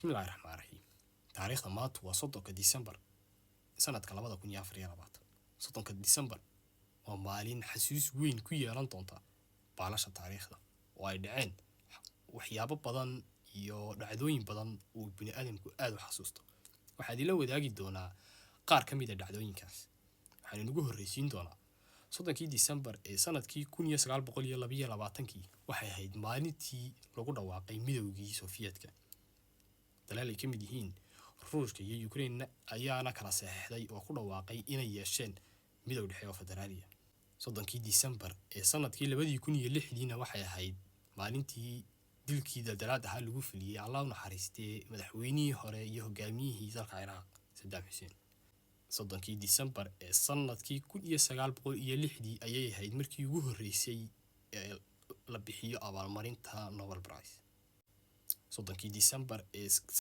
بسم الله الرحمن الرحيم. تاريخ مات وصدق ديسمبر سنة كلامة كن يافر يا رباط. صدق ديسمبر ومالين حسوس وين كي يران طنطا بالاش التاريخ ده وايدعين وحيابة بدن يو دعدوين بدن وبني آدم كو آدو حسوسته وحادي لو داقي دونا قار كميدا دعدوين كاس waxaynu nagu horreysiin doonaa soddonkii Disembar ee sanadkii 1922 waxay ahayd maalintii lagu dhawaaqay midowgii Sofiyeetka. Dalaal ay ka mid yihiin Ruushka iyo Ukraine ayaana kala saxeexday oo ku dhawaaqay inay yeesheen midow dhexe oo federaaliya. Soddonkii Disembar ee sanadkii 2006 waxay ahayd maalintii dilkii daldalaad ahaa lagu fuliyay Allah u naxariistay madaxweynihii hore iyo hogaamiyihii dalka Ciraaq Saddam Hussein. Soddonkii Disembar ee sanadkii 1906 ayay ahayd markii ugu horreysay ee la bixiyo abaalmarinta Nobel Prize. Soddonkii Disembar ee